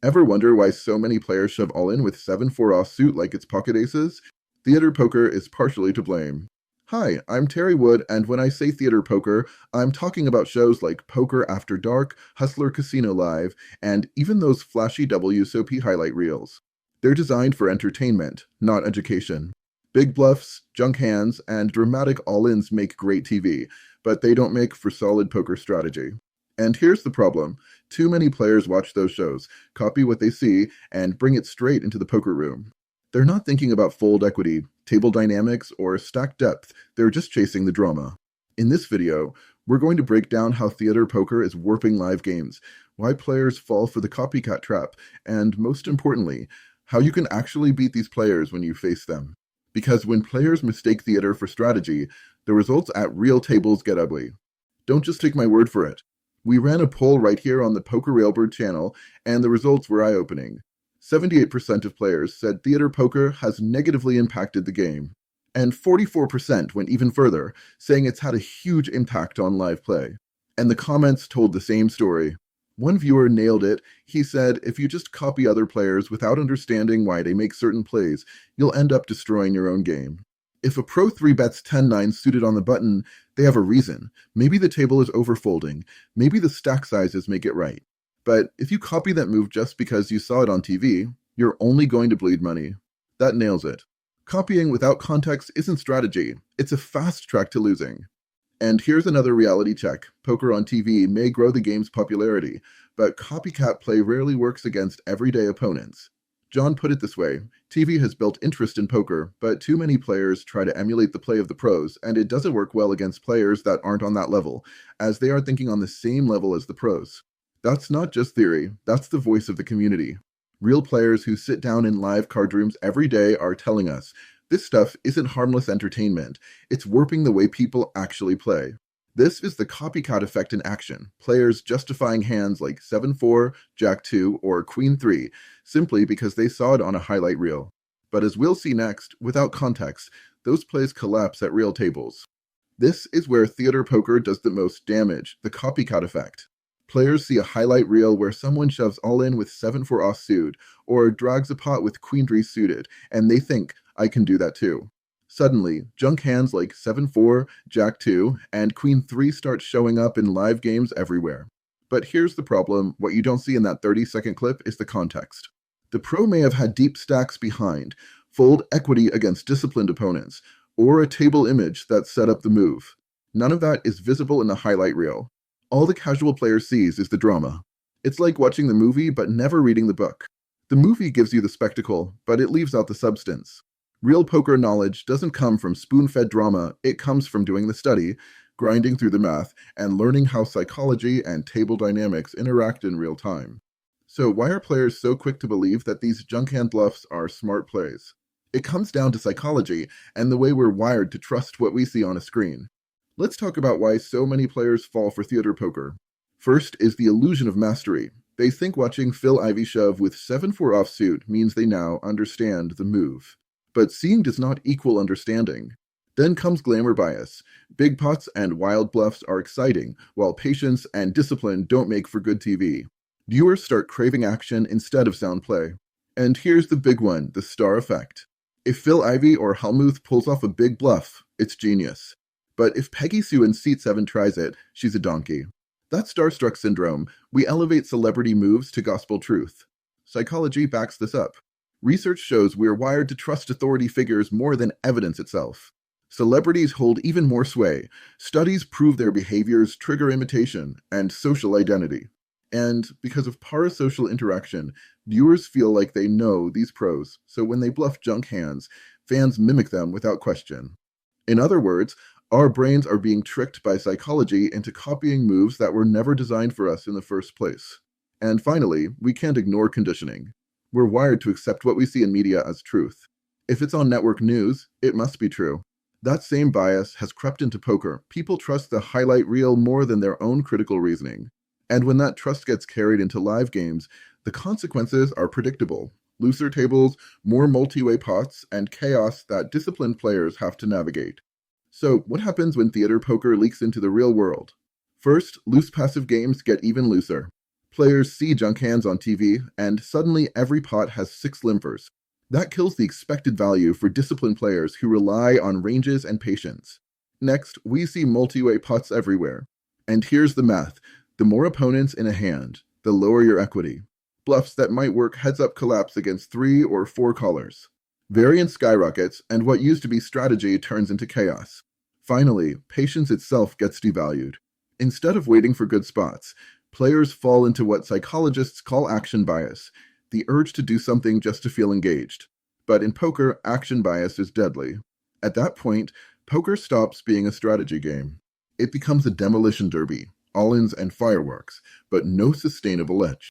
Ever wonder why so many players shove all in with 7-4 offsuit like it's pocket aces? Theater poker is partially to blame. Hi, I'm Terry Wood, and when I say theater poker, I'm talking about shows like Poker After Dark, Hustler Casino Live, and even those flashy WSOP highlight reels. They're designed for entertainment, not education. Big bluffs, junk hands, and dramatic all-ins make great TV, but they don't make for solid poker strategy. And here's the problem. Too many players watch those shows, copy what they see, and bring it straight into the poker room. They're not thinking about fold equity, table dynamics, or stack depth. They're just chasing the drama. In this video, we're going to break down how theater poker is warping live games, why players fall for the copycat trap, and most importantly, how you can actually beat these players when you face them. Because when players mistake theater for strategy, the results at real tables get ugly. Don't just take my word for it. We ran a poll right here on the Poker Railbird channel, and the results were eye-opening. 78% of players said theater poker has negatively impacted the game, and 44% went even further, saying it's had a huge impact on live play. And the comments told the same story. One viewer nailed it. He said, if you just copy other players without understanding why they make certain plays, you'll end up destroying your own game. If a pro 3-bets 10-9 suited on the button, they have a reason. Maybe the table is overfolding. Maybe the stack sizes make it right. But if you copy that move just because you saw it on TV, you're only going to bleed money. That nails it. Copying without context isn't strategy. It's a fast track to losing. And here's another reality check. Poker on TV may grow the game's popularity, but copycat play rarely works against everyday opponents. John put it this way, TV has built interest in poker, but too many players try to emulate the play of the pros, and it doesn't work well against players that aren't on that level, as they are thinking on the same level as the pros. That's not just theory, that's the voice of the community. Real players who sit down in live card rooms every day are telling us, this stuff isn't harmless entertainment, it's warping the way people actually play. This is the copycat effect in action, players justifying hands like 7-4, Jack-2, or Queen-3, simply because they saw it on a highlight reel. But as we'll see next, without context, those plays collapse at real tables. This is where theater poker does the most damage, the copycat effect. Players see a highlight reel where someone shoves all in with 7-4 offsuit, or drags a pot with Queen-3 suited, and they think, I can do that too. Suddenly, junk hands like 7-4, Jack-2, and Queen-3 start showing up in live games everywhere. But here's the problem, what you don't see in that 30-second clip is the context. The pro may have had deep stacks behind, fold equity against disciplined opponents, or a table image that set up the move. None of that is visible in the highlight reel. All the casual player sees is the drama. It's like watching the movie but never reading the book. The movie gives you the spectacle, but it leaves out the substance. Real poker knowledge doesn't come from spoon-fed drama, it comes from doing the study, grinding through the math, and learning how psychology and table dynamics interact in real time. So why are players so quick to believe that these junk hand bluffs are smart plays? It comes down to psychology and the way we're wired to trust what we see on a screen. Let's talk about why so many players fall for theater poker. First is the illusion of mastery. They think watching Phil Ivey shove with 7-4 offsuit means they now understand the move. But seeing does not equal understanding. Then comes glamour bias. Big pots and wild bluffs are exciting, while patience and discipline don't make for good TV. Viewers start craving action instead of sound play. And here's the big one, the star effect. If Phil Ivey or Helmuth pulls off a big bluff, it's genius. But if Peggy Sue in seat 7 tries it, she's a donkey. That's starstruck syndrome. We elevate celebrity moves to gospel truth. Psychology backs this up. Research shows we're wired to trust authority figures more than evidence itself. Celebrities hold even more sway. Studies prove their behaviors trigger imitation and social identity. And because of parasocial interaction, viewers feel like they know these pros, so when they bluff junk hands, fans mimic them without question. In other words, our brains are being tricked by psychology into copying moves that were never designed for us in the first place. And finally, we can't ignore conditioning. We're wired to accept what we see in media as truth. If it's on network news, it must be true. That same bias has crept into poker. People trust the highlight reel more than their own critical reasoning. And when that trust gets carried into live games, the consequences are predictable. Looser tables, more multi-way pots, and chaos that disciplined players have to navigate. So what happens when theater poker leaks into the real world? First, loose passive games get even looser. Players see junk hands on TV, and suddenly every pot has 6 limpers. That kills the expected value for disciplined players who rely on ranges and patience. Next, we see multi-way pots everywhere. And here's the math. The more opponents in a hand, the lower your equity. Bluffs that might work heads-up collapse against 3 or 4 callers. Variance skyrockets, and what used to be strategy turns into chaos. Finally, patience itself gets devalued. Instead of waiting for good spots, players fall into what psychologists call action bias, the urge to do something just to feel engaged. But in poker, action bias is deadly. At that point, poker stops being a strategy game. It becomes a demolition derby, all-ins and fireworks, but no sustainable edge.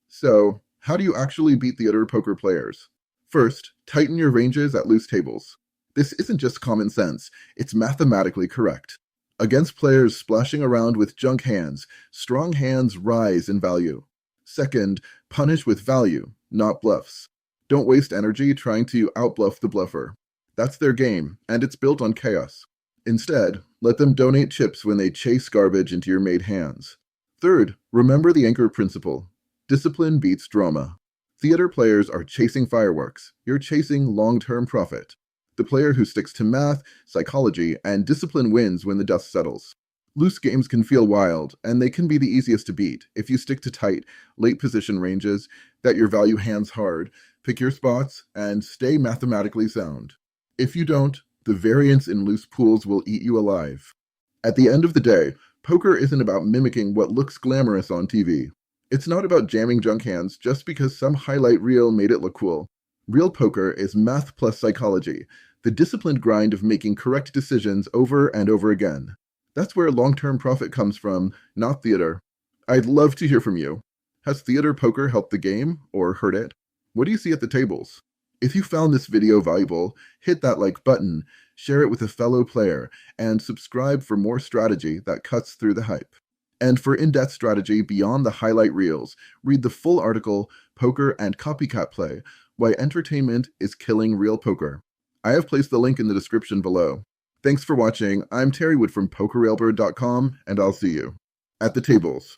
So, how do you actually beat theater poker players? First, tighten your ranges at loose tables. This isn't just common sense, it's mathematically correct. Against players splashing around with junk hands, strong hands rise in value. Second, punish with value, not bluffs. Don't waste energy trying to outbluff the bluffer. That's their game, and it's built on chaos. Instead, let them donate chips when they chase garbage into your made hands. Third, remember the anchor principle. Discipline beats drama. Theater players are chasing fireworks. You're chasing long-term profit. The player who sticks to math, psychology, and discipline wins when the dust settles. Loose games can feel wild, and they can be the easiest to beat if you stick to tight, late position ranges, bet your value hands hard, pick your spots, and stay mathematically sound. If you don't, the variance in loose pools will eat you alive. At the end of the day, poker isn't about mimicking what looks glamorous on TV. It's not about jamming junk hands just because some highlight reel made it look cool. Real poker is math plus psychology, the disciplined grind of making correct decisions over and over again. That's where long-term profit comes from, not theater. I'd love to hear from you. Has theater poker helped the game, or hurt it? What do you see at the tables? If you found this video valuable, hit that like button, share it with a fellow player, and subscribe for more strategy that cuts through the hype. And for in-depth strategy beyond the highlight reels, read the full article, Poker and Copycat Play, Why Entertainment is Killing Real Poker. I have placed the link in the description below. Thanks for watching. I'm Terry Wood from PokerRailbird.com, and I'll see you at the tables.